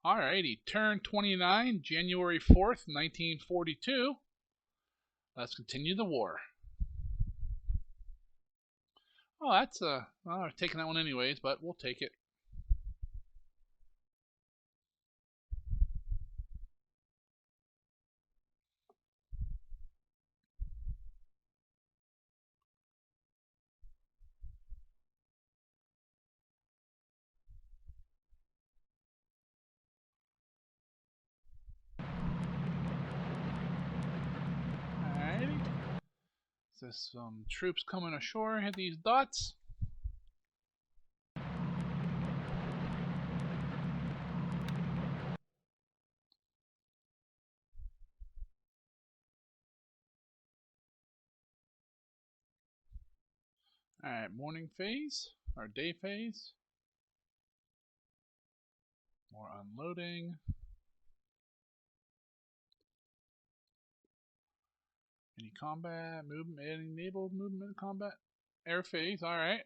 Alrighty, turn 29, January 4th, 1942. Let's continue the war. Oh, that's well, I'm taking that one anyways, but we'll take it. Alrighty. There's some troops coming ashore. Hit these dots. Alright, morning phase, or day phase. More unloading. Any combat, movement, enabled movement, combat, air phase, alright.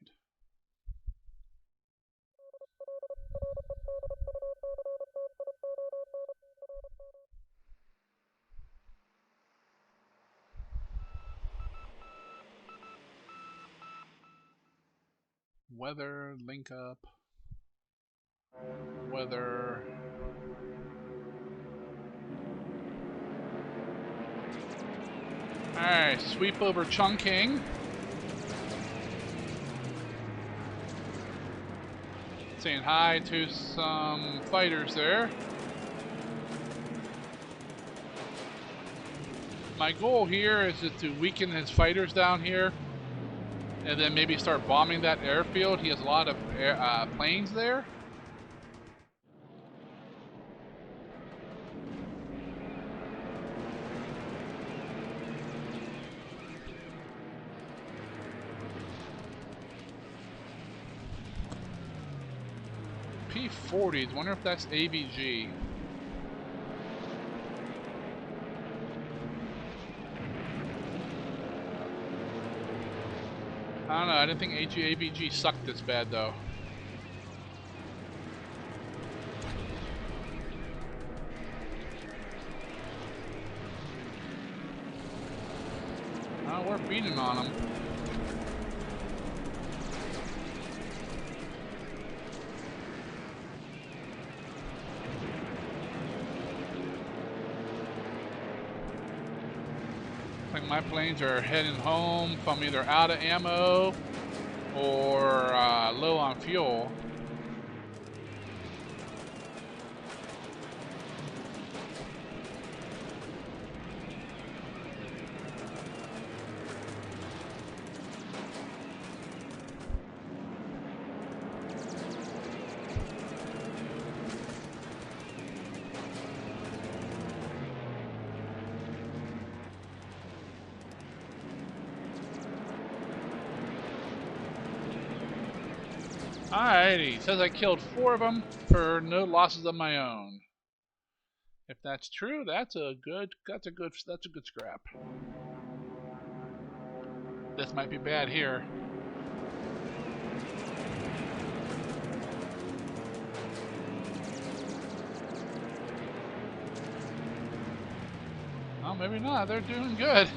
Weather, link up. Weather. Alright, sweep over Chungking. Saying hi to some fighters there. My goal here is to weaken his fighters down here and then maybe start bombing that airfield. He has a lot of planes there. P-40s, wonder if that's ABG. I don't know, I didn't think ABG sucked this bad though. Oh, we're beating on them. I think my planes are heading home from either out of ammo or low on fuel. Alrighty, says I killed 4 of them for no losses of my own. If that's true, that's a good scrap. This might be bad here. Well, maybe not. They're doing good.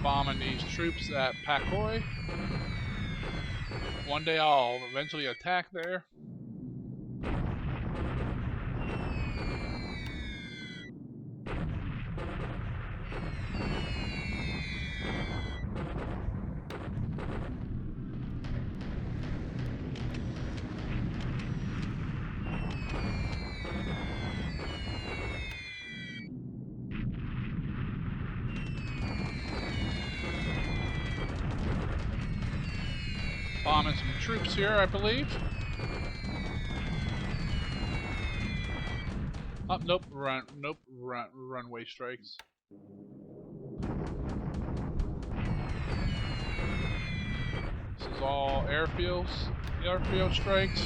Bombing these troops at Pakoi. One day I'll eventually attack there. Bombing some troops here, I believe. Oh, nope, runway strikes. This is all airfield strikes.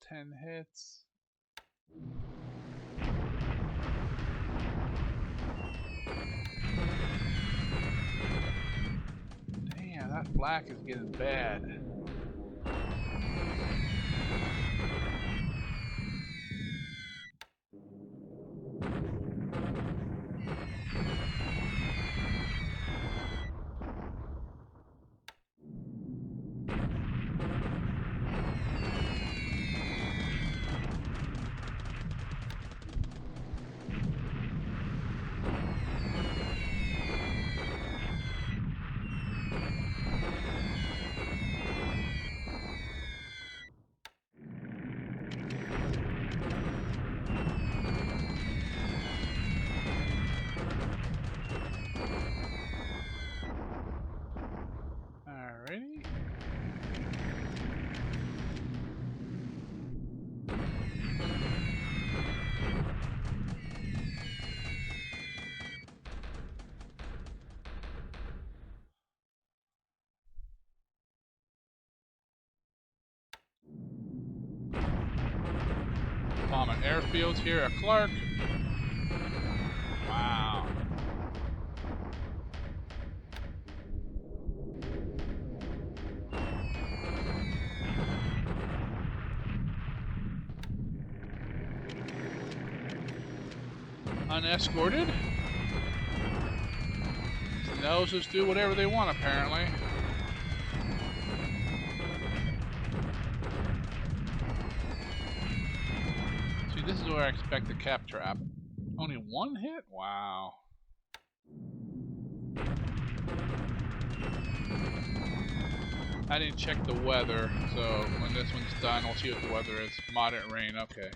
10 hits. Damn, that flak is getting bad. Alrighty. Common airfields here at Clark. Wow. Unescorted. They'll just do whatever they want, apparently. See, this is where I expect the cap trap. Only one hit? Wow. I didn't check the weather, so when this one's done, we'll see what the weather is. Moderate rain, okay.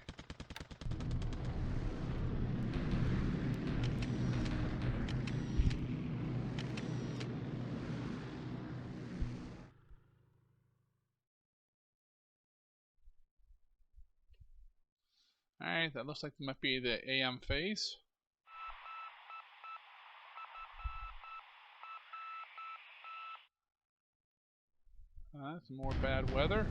Alright, that looks like it might be the AM phase. Some more bad weather.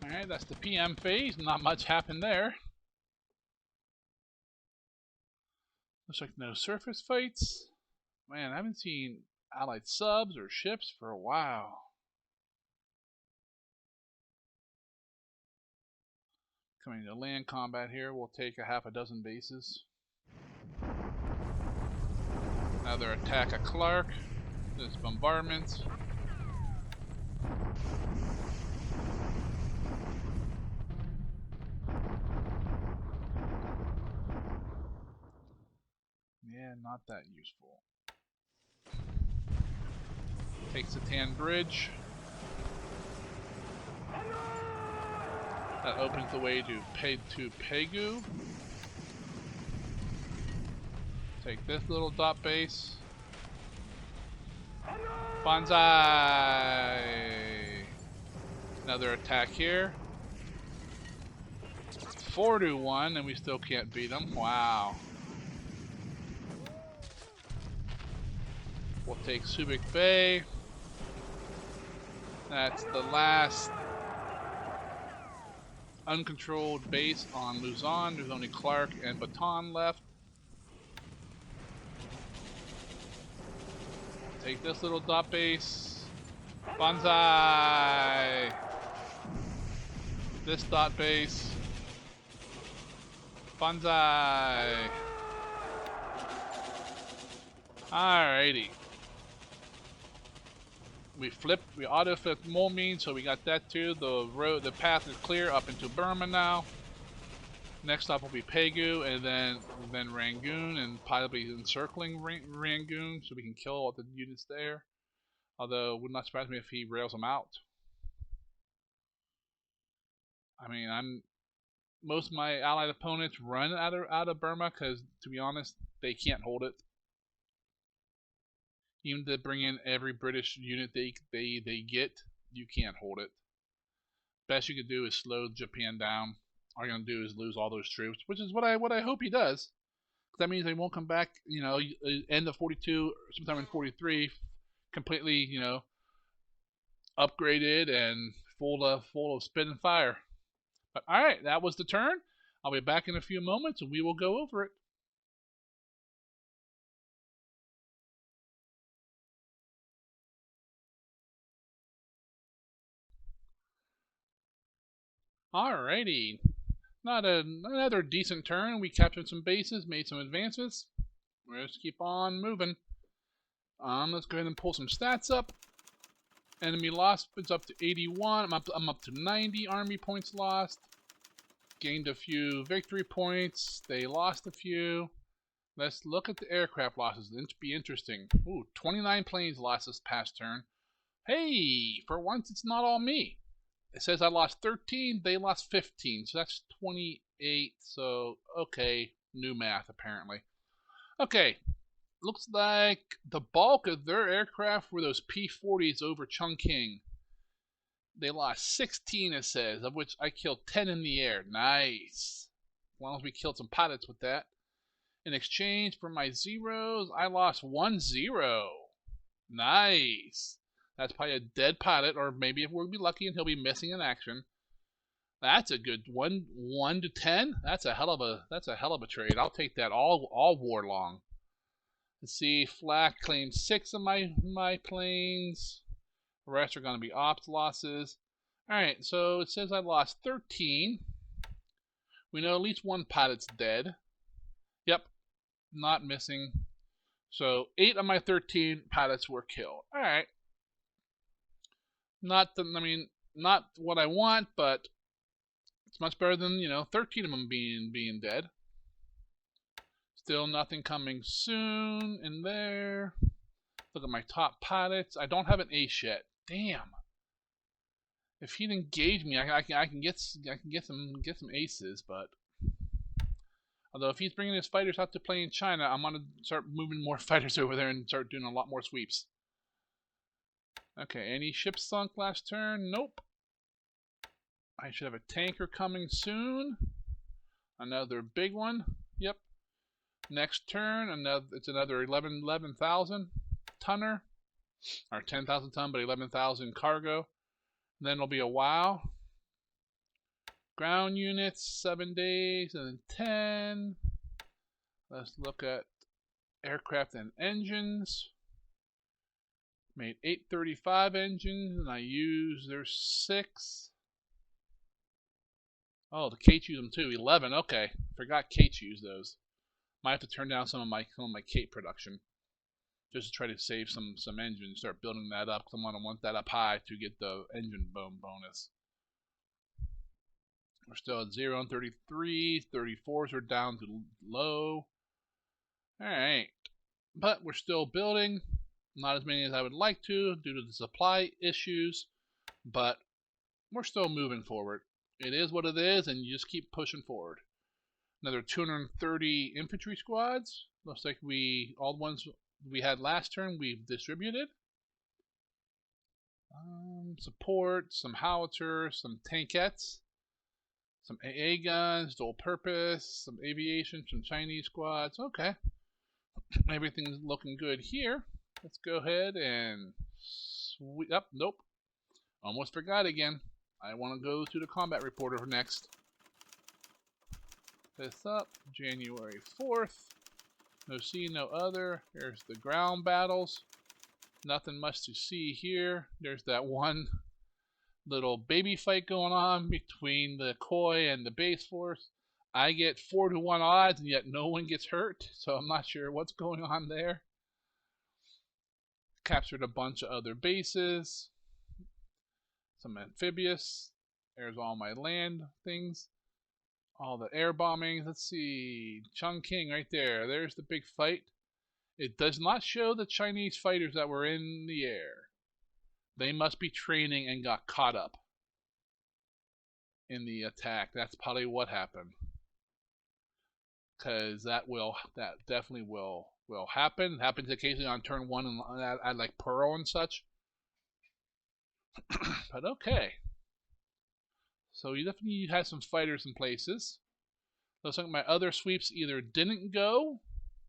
Alright, that's the PM phase. Not much happened there. Looks like no surface fights. Man, I haven't seen Allied subs or ships for a while. Coming to land combat here, we'll take a half a dozen bases. Another attack at Clark. This bombardment. Yeah, not that useful. Takes the Tan Bridge. That opens the way to Pegu. Take this little dot base. Banzai! Another attack here. 4-1, and we still can't beat them. Wow. We'll take Subic Bay. That's the last uncontrolled base on Luzon. There's only Clark and Baton left. Take this little dot base. Banzai! This dot base. Banzai! Alrighty. We auto flipped Molmean, so we got that too. The path is clear up into Burma now. Next stop will be Pegu, and then Rangoon, and probably encircling Rangoon, so we can kill all the units there. Although, it would not surprise me if he rails them out. I mean, most of my allied opponents run out of Burma because, to be honest, they can't hold it. Even to bring in every British unit they get, you can't hold it. Best you could do is slow Japan down. All you're gonna do is lose all those troops, which is what I hope he does. That means they won't come back. End of 42, sometime in 43, completely upgraded and full of spit and fire. But all right, that was the turn. I'll be back in a few moments and we will go over it. Alrighty. Another decent turn. We captured some bases, made some advances. Let's keep on moving. Let's go ahead and pull some stats up. Enemy loss is up to 81. I'm up to 90 army points lost. Gained a few victory points. They lost a few. Let's look at the aircraft losses. It'll be interesting. Ooh, 29 planes lost this past turn. Hey, for once it's not all me. It says I lost 13, they lost 15, so that's 28. So, okay, new math apparently. Okay, looks like the bulk of their aircraft were those P-40s over Chongqing. They lost 16, it says, of which I killed 10 in the air. Nice. As long as we killed some pilots with that. In exchange for my zeros, I lost 1 0. Nice. That's probably a dead pilot, or maybe if we'll be lucky and he'll be missing in action. That's a good 1 to 10. That's a hell of a trade. I'll take that all war long. Let's see. Flak claimed 6 of my planes. The rest are going to be ops losses. All right, so it says I lost 13. We know at least 1 pilot's dead. Yep, not missing. So 8 of my 13 pilots were killed. All right. Not what I want, but it's much better than 13 of them being dead. Still nothing coming soon in there. Look at my top pilots. I don't have an ace yet. Damn. If he'd engage me, I can get some aces, but although if he's bringing his fighters out to play in China, I'm gonna start moving more fighters over there and start doing a lot more sweeps. Okay, any ships sunk last turn? Nope. I should have a tanker coming soon. Another big one. Yep. Next turn, it's another 11,000 tonner. Or 10,000 ton, but 11,000 cargo. And then it'll be a while. Ground units, 7 days, and then 10. Let's look at aircraft and engines. Made 835 engines, and I used their 6. Oh, the Kate used them too. 11. Okay, forgot Kate used those. Might have to turn down some of my Kate production, just to try to save some engines. Start building that up, because I'm gonna want that up high to get the engine bonus. We're still at 0 and 33. 34s are down to low. All right, but we're still building. Not as many as I would like to due to the supply issues, but we're still moving forward. It is what it is, and you just keep pushing forward. Another 230 infantry squads. Looks like all the ones we had last turn we've distributed. Support, some howitzers, some tankettes, some AA guns, dual purpose, some aviation, some Chinese squads. Okay, everything's looking good here. Let's go ahead and nope. Almost forgot again. I want to go to the combat reporter next. This up, January 4th. No see, no other. Here's the ground battles. Nothing much to see here. There's that one little baby fight going on between the Khoi and the base force. I get 4-to-1 odds, and yet no one gets hurt, so I'm not sure what's going on there. Captured a bunch of other bases. Some amphibious. There's all my land things. All the air bombing. Let's see. Chongqing right there. There's the big fight. It does not show the Chinese fighters that were in the air. They must be training and got caught up in the attack. That's probably what happened. Because that definitely will happen. It happens occasionally on turn 1 and at like Pearl and such. But okay. So you definitely had some fighters in places. Looks like my other sweeps either didn't go,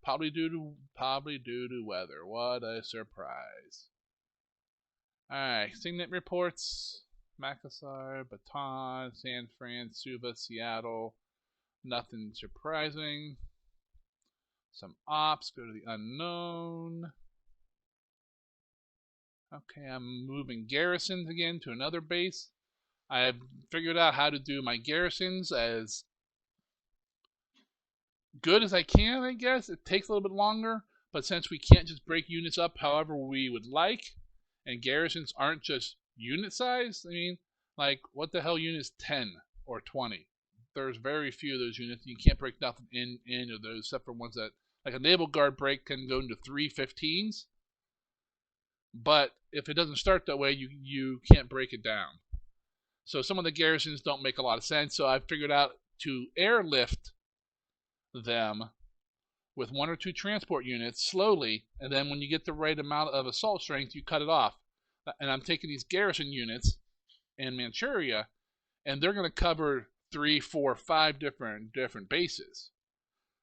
probably due to weather. What a surprise! All right, Signet reports: Makassar, Baton, San Fran, Suva, Seattle. Nothing surprising. Some ops, go to the unknown. Okay, I'm moving garrisons again to another base. I have figured out how to do my garrisons as good as I can, I guess. It takes a little bit longer, but since we can't just break units up however we would like, and garrisons aren't just unit size, I mean, like, what the hell unit is 10 or 20? There's very few of those units. You can't break nothing in of those except for ones that, like a naval guard break can go into 3 15s. But if it doesn't start that way, you can't break it down. So some of the garrisons don't make a lot of sense. So I figured out to airlift them with 1 or 2 transport units slowly, and then when you get the right amount of assault strength, you cut it off. And I'm taking these garrison units in Manchuria, and they're going to cover 3, 4, 5 different bases.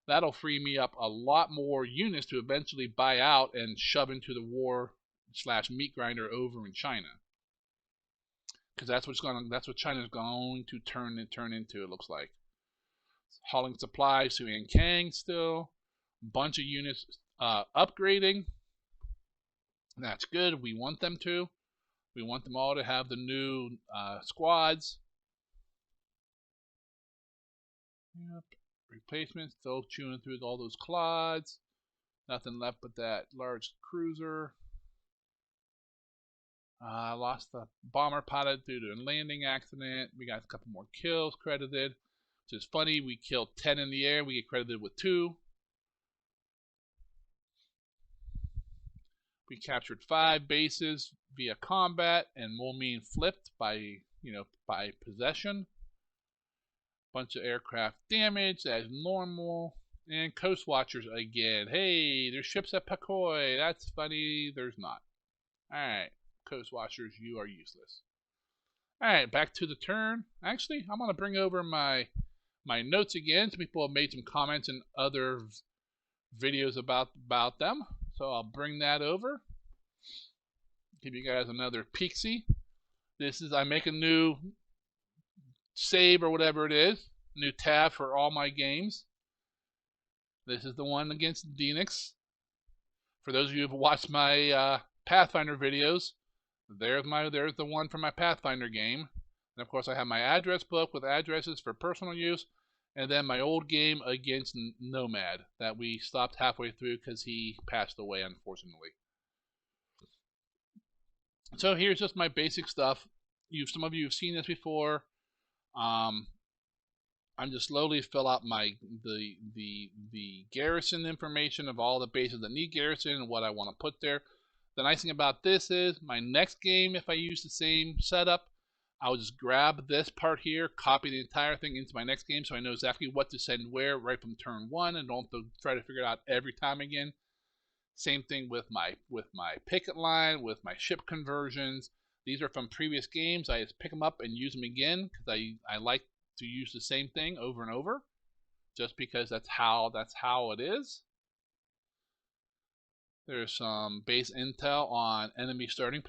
That'll free me up a lot more units to eventually buy out and shove into the war/meat grinder over in China, because that's what China's going to turn into. It looks like hauling supplies to Ankang still, bunch of units upgrading. That's good. We want them to. We want them all to have the new squads. Yep. Replacements, still chewing through all those clods. Nothing left but that large cruiser. I lost the bomber pilot due to a landing accident. We got a couple more kills credited, which is funny. We killed 10 in the air. We get credited with 2. We captured 5 bases via combat, and Mulmean flipped by possession. Bunch of aircraft damage as normal, and coast watchers again. Hey, there's ships at Pakoi. That's funny. There's not. All right, coast watchers, you are useless. All right, back to the turn. Actually, I'm gonna bring over my notes again. Some people have made some comments in other videos about them, so I'll bring that over. Give you guys another peek-see. I make a new save or whatever it is, new tab for all my games. This is the one against Deaniks. For those of you who've watched my Pathfinder videos, there's the one for my Pathfinder game. And of course I have my address book with addresses for personal use, and then my old game against Nomad that we stopped halfway through because he passed away, unfortunately. So here's just my basic stuff. Some of you have seen this before. I'm just slowly fill out the garrison information of all the bases that need garrison and what I want to put there. The nice thing about this is my next game, if I use the same setup, I'll just grab this part here, copy the entire thing into my next game, so I know exactly what to send where right from turn 1, and don't have to try to figure it out every time again. Same thing with my picket line, with my ship conversions. These are from previous games. I just pick them up and use them again because I like to use the same thing over and over, just because that's how it is. There's some base intel on enemy starting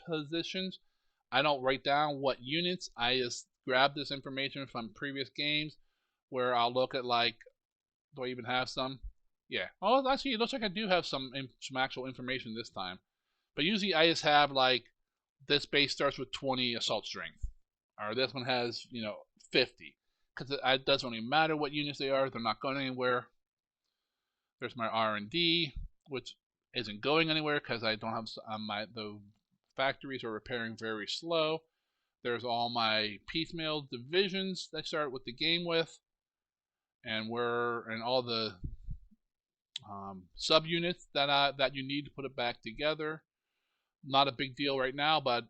positions. I don't write down what units. I just grab this information from previous games, where I'll look at, like, do I even have some? Yeah. Oh, actually, it looks like I do have some actual information this time. But usually I just have, like, this base starts with 20 assault strength, or this one has 50, because it doesn't really matter what units they are. They're not going anywhere. There's my R&D, which isn't going anywhere because I don't have the factories are repairing very slow. There's all my piecemeal divisions that I start with the game with, and all the subunits that you need to put it back together. Not a big deal right now, but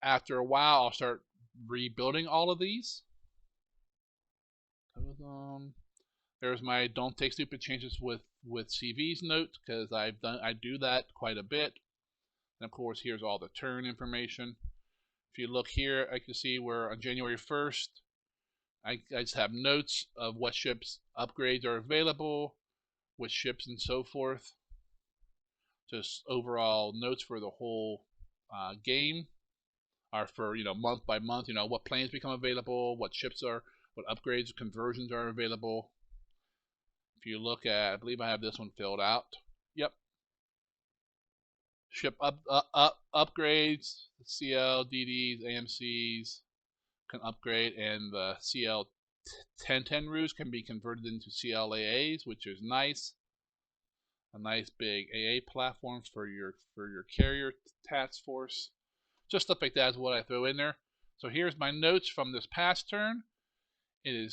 after a while I'll start rebuilding all of these. There's my don't take stupid changes with CV's note, because I do that quite a bit. And of course, here's all the turn information. If you look here, I can see where on January 1st, I just have notes of what ships upgrades are available, which ships and so forth. Just overall notes for the whole game, are for month by month. What planes become available, what ships are, what upgrades, conversions are available. If you look at, I believe I have this one filled out. Yep. Ship upgrades, CL, DDs, AMCs can upgrade, and the CL 1010 roos can be converted into CLAAs, which is nice. A nice big AA platform for your carrier task force. Just stuff like that is what I throw in there. So here's my notes from this past turn. It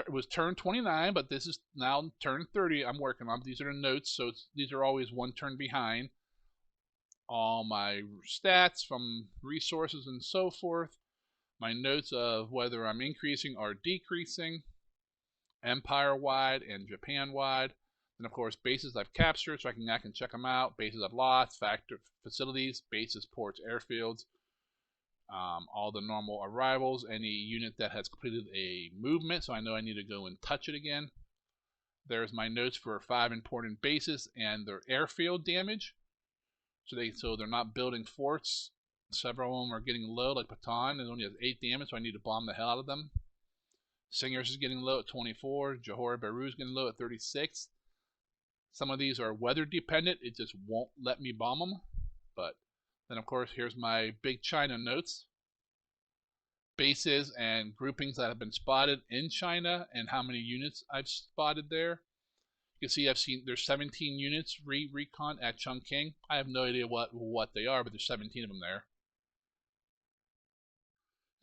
was turn 29, but this is now turn 30 I'm working on. These are the notes, so these are always one turn behind. All my stats from resources and so forth. My notes of whether I'm increasing or decreasing, empire-wide and Japan-wide. And of course, bases I've captured, so I can check them out. Bases I've lost, facilities, bases, ports, airfields. All the normal arrivals, any unit that has completed a movement, so I know I need to go and touch it again. There's my notes for 5 important bases and their airfield damage. So they're not building forts. Several of them are getting low, like Bataan. It only has 8 damage, so I need to bomb the hell out of them. Singers is getting low at 24. Johor Bahru is getting low at 36. Some of these are weather dependent. It just won't let me bomb them. But then, of course, here's my big China notes. Bases and groupings that have been spotted in China and how many units I've spotted there. You can see there's 17 units recon at Chongqing. I have no idea what they are, but there's 17 of them there.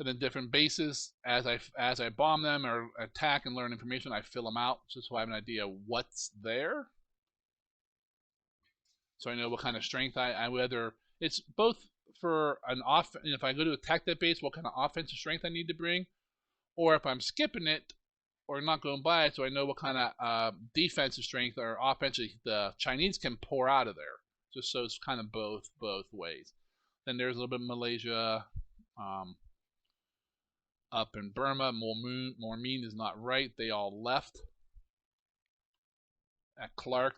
And then different bases, as I bomb them or attack and learn information, I fill them out just so I have an idea what's there. So I know what kind of strength whether it's both for an if I go to attack that base, what kind of offensive strength I need to bring, or if I'm skipping it or not going by it, so I know what kind of defensive strength or offensive the Chinese can pour out of there. Just so it's kind of both ways. Then there's a little bit of Malaysia. Up in Burma, Mormeen is not right. They all left. At Clark,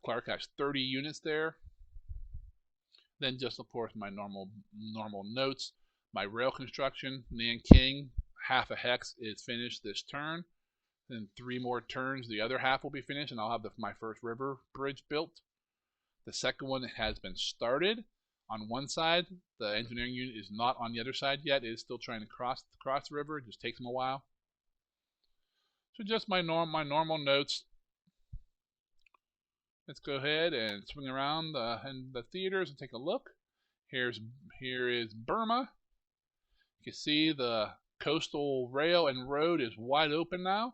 Clark has 30 units there. Then just of course my normal notes. My rail construction, Nanking, half a hex is finished this turn. Then 3 more turns, the other half will be finished, and I'll have my first river bridge built. The second one has been started. On one side, the engineering unit is not on the other side yet. It is still trying to cross the river. It just takes them a while. So just my normal notes. Let's go ahead and swing around in the theaters and take a look. Here is Burma. You can see the coastal rail and road is wide open now.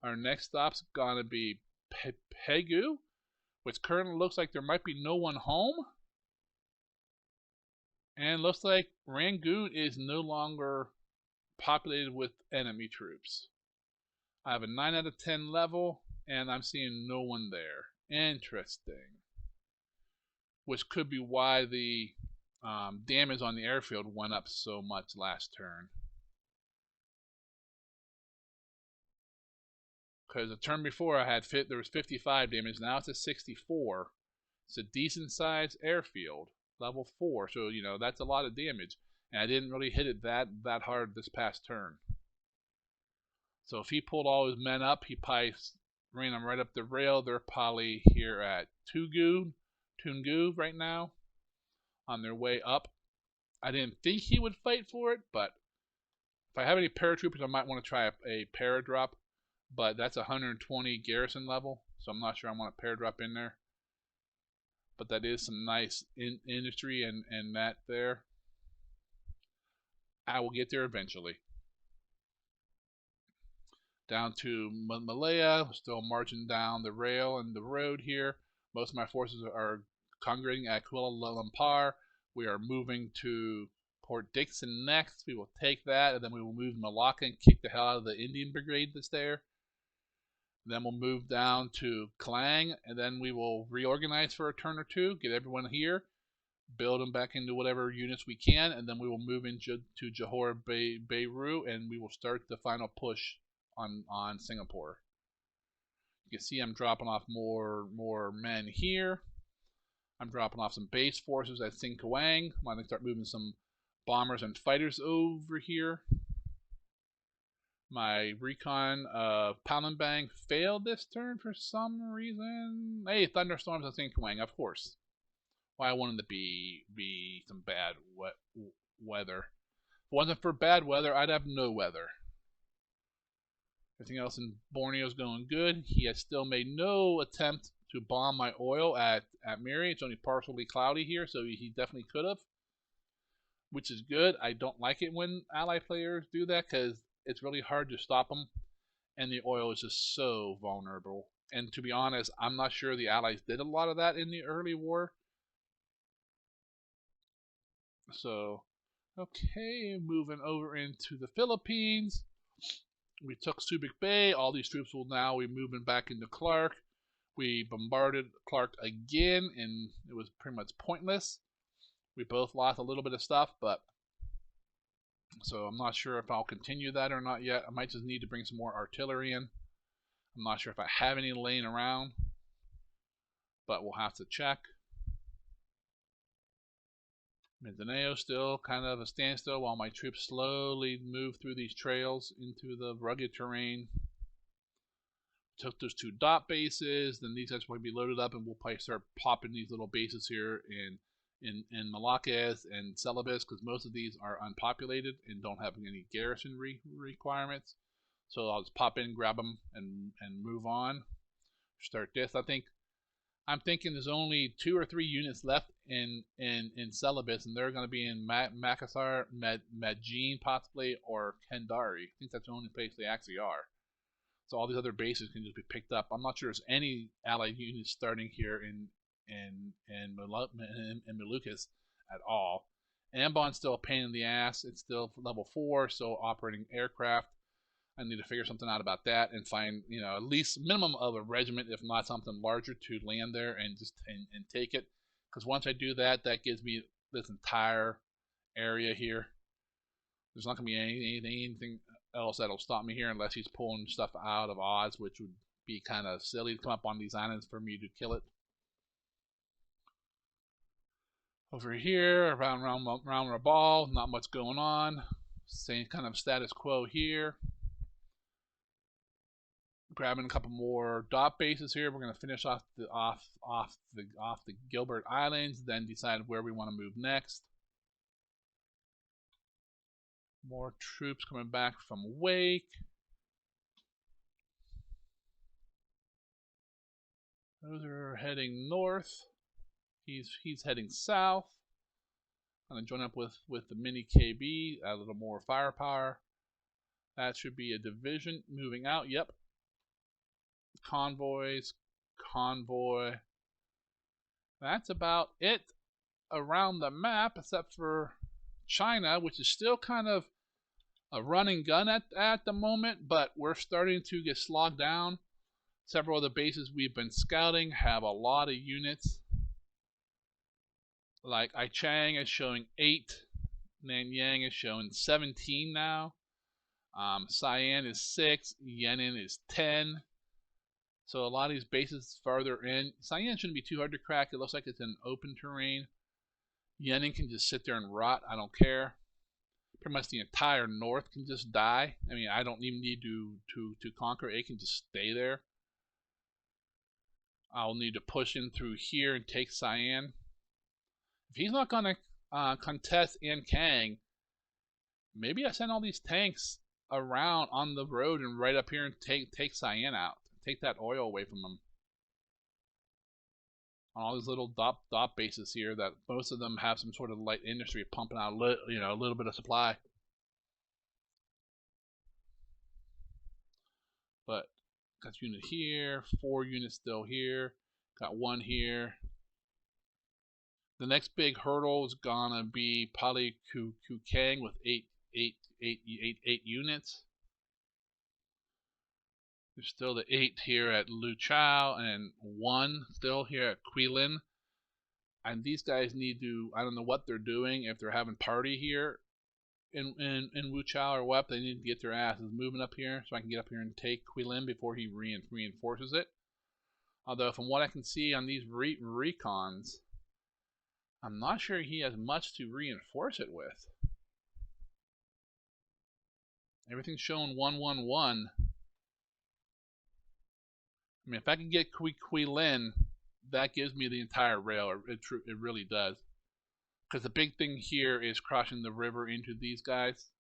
Our next stop's gonna be Pegu, which currently looks like there might be no one home. And looks like Rangoon is no longer populated with enemy troops. I have a 9 out of 10 level, and I'm seeing no one there. Interesting. Which could be why the damage on the airfield went up so much last turn. Because the turn before there was 55 damage, now it's at 64. It's a decent sized airfield. Level 4, so that's a lot of damage, and I didn't really hit it that hard this past turn. So if he pulled all his men up, he probably ran them right up the rail. They're probably here at Tungu right now, on their way up. I didn't think he would fight for it, but if I have any paratroopers, I might want to try a paradrop, but that's 120 garrison level, so I'm not sure I want a paradrop in there. But that is some nice industry and that there. I will get there eventually. Down to Malaya, still marching down the rail and the road here. Most of my forces are congregating at Kuala Lumpur. We are moving to Port Dixon next. We will take that, and then we will move Malacca and kick the hell out of the Indian Brigade that's there. Then we'll move down to Klang, and then we will reorganize for a turn or two, get everyone here, build them back into whatever units we can, and then we will move into Johor Bahru, and we will start the final push on Singapore. You can see I'm dropping off more men here. I'm dropping off some base forces at Singkawang. I'm going to start moving some bombers and fighters over here. My recon Palembang failed this turn for some reason. Hey, thunderstorms at Singkawang, of course. Why wouldn't it be some bad weather? If it wasn't for bad weather, I'd have no weather. Everything else in Borneo is going good. He has still made no attempt to bomb my oil at Miri. It's only partially cloudy here, so he definitely could have, which is good. I don't like it when ally players do that because it's really hard to stop them, and the oil is just so vulnerable. And to be honest, I'm not sure the allies did a lot of that in the early war. So, okay, moving over into the Philippines. We took Subic Bay. All these troops will now be moving back into Clark. We bombarded Clark again, and it was pretty much pointless. We both lost a little bit of stuff, but so I'm not sure if I'll continue that or not yet. I might just need to bring some more artillery in. I'm not sure if I have any laying around, but we'll have to check. Mindanao still kind of a standstill while my troops slowly move through these trails into the rugged terrain. Took those 2 dot bases, then these guys will be loaded up, and we'll probably start popping these little bases here in Malakas and Celebes, because most of these are unpopulated and don't have any garrison requirements. So I'll just pop in, grab them, and move on. Start this. I'm thinking there's only 2 or 3 units left in Celebes, and they're going to be in Makassar, Medjin possibly, or Kendari. I think that's the only place they actually are. So all these other bases can just be picked up. I'm not sure there's any allied units starting here in Molucas at all. Ambon's still a pain in the ass. It's still level 4, so operating aircraft. I need to figure something out about that and find, at least minimum of a regiment, if not something larger, to land there and just and take it. Because once I do that, that gives me this entire area here. There's not going to be anything else that'll stop me here unless he's pulling stuff out of Oz, which would be kind of silly to come up on these islands for me to kill it. Over here, around Rabaul, not much going on. Same kind of status quo here. Grabbing a couple more dot bases here. We're going to finish off the Gilbert Islands, then decide where we want to move next. More troops coming back from Wake. Those are heading north. He's heading south. I'm going to join up with the mini KB, add a little more firepower. That should be a division moving out. Yep. Convoy. That's about it around the map, except for China, which is still kind of a running gun at the moment, but we're starting to get slogged down. Several of the bases we've been scouting have a lot of units. Like Aichang is showing 8, Nanyang is showing 17 now. Sian is 6, Yenin is 10. So a lot of these bases farther in. Sian shouldn't be too hard to crack. It looks like it's in open terrain. Yenin can just sit there and rot. I don't care. Pretty much the entire north can just die. I mean, I don't even need to conquer. It can just stay there. I'll need to push in through here and take Sian. If he's not going to contest Ankang, maybe I send all these tanks around on the road and right up here and take Sian out. Take that oil away from them. All these little dot bases here that most of them have some sort of light industry pumping out a little bit of supply. But got unit here, 4 units still here, got 1 here, The next big hurdle is gonna be probably Kang with eight units. There's still the 8 here at Lu Chao and 1 still here at Quilin. And these guys need to, I don't know what they're doing, if they're having party here in Wu Chao or what, they need to get their asses moving up here so I can get up here and take Quilin before he reinforces it. Although from what I can see on these recons, I'm not sure he has much to reinforce it with. Everything's showing 1-1-1. I mean, if I can get Quilin, that gives me the entire rail. It really does. Because the big thing here is crossing the river into these guys,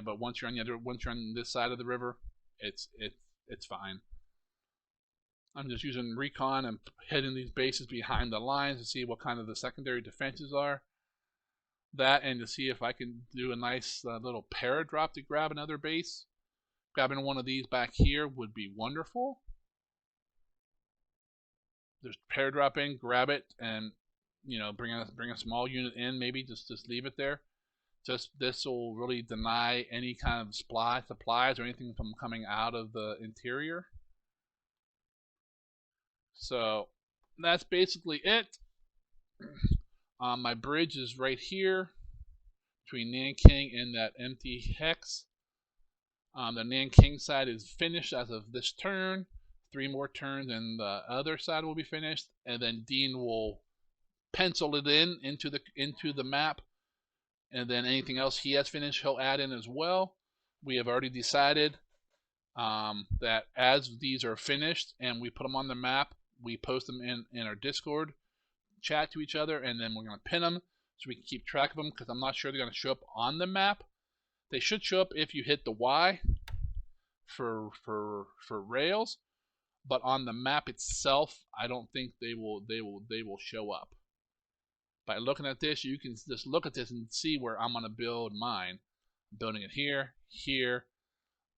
but once you're on this side of the river, it's fine. I'm just using recon and hitting these bases behind the lines to see what kind of the secondary defenses are. That, and to see if I can do a nice little paradrop to grab another base. Grabbing one of these back here would be wonderful. Just paradrop in, grab it, and bring a small unit in. Maybe just leave it there. This will really deny any kind of supplies or anything from coming out of the interior. So that's basically it. My bridge is right here between Nanking and that empty hex. The Nanking side is finished as of this turn. 3 more turns and the other side will be finished, and then Dean will pencil it into the map, and then anything else he has finished he'll add in as well. We have already decided that as these are finished and we put them on the map, we post them in our Discord chat to each other, and then we're going to pin them so we can keep track of them, because I'm not sure they're going to show up on the map. They should show up if you hit the Y for rails, but on the map itself, I don't think they will show up. By looking at this, you can just look at this and see where I'm going to build mine. I'm building it here, here.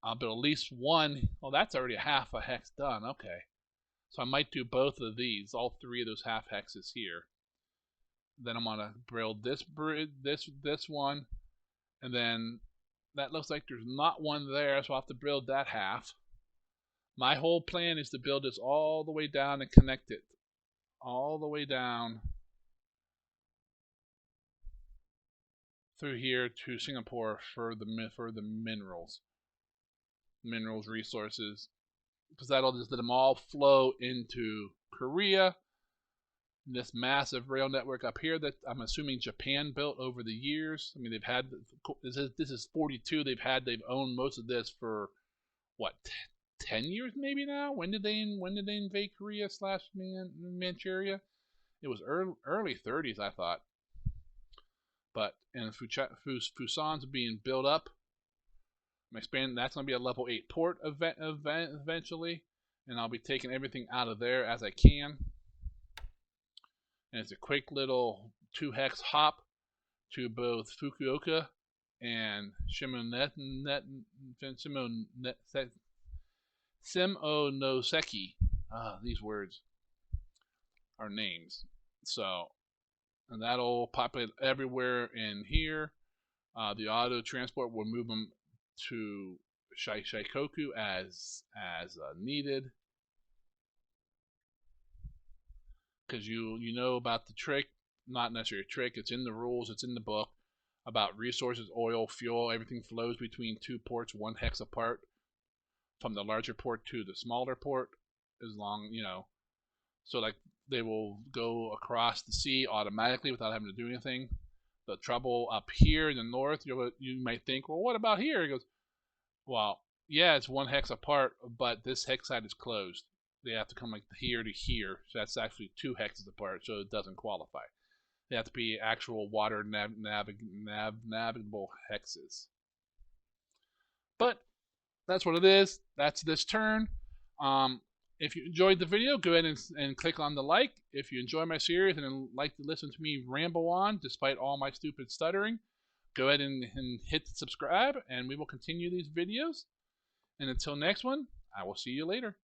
I'll build at least one. Oh, that's already half a hex done. Okay. So I might do both of these, all 3 of those half hexes here. Then I'm going to build this one. And then that looks like there's not one there, so I'll have to build that half. My whole plan is to build this all the way down and connect it all the way down through here to Singapore for the minerals resources, because that'll just let them all flow into Korea. This massive rail network up here that I'm assuming Japan built over the years. I mean, they've had this is 42. They've owned most of this for what, 10 years maybe now. When did they invade Korea / Manchuria? It was early 30s, I thought. But and Fusan's being built up. I'm expanding. That's going to be a level 8 port eventually, and I'll be taking everything out of there as I can. And it's a quick little 2 hex hop to both Fukuoka and Shimonoseki. These words are names. So, and that'll populate everywhere in here. The auto transport will move them to Shikoku as needed. Because you know about the trick, not necessarily a trick, it's in the rules, it's in the book, about resources, oil, fuel, everything flows between 2 ports 1 hex apart, from the larger port to the smaller port, as long, so like they will go across the sea automatically without having to do anything. The trouble up here in the north, you might think, well, what about here? He goes, well, yeah, it's 1 hex apart, but this hex side is closed. They have to come like here to here, so that's actually 2 hexes apart, so it doesn't qualify. They have to be actual water navigable hexes. But that's what it is. That's this turn. If you enjoyed the video, go ahead and click on the like. If you enjoy my series and like to listen to me ramble on despite all my stupid stuttering, go ahead and hit subscribe, and we will continue these videos. And until next one, I will see you later.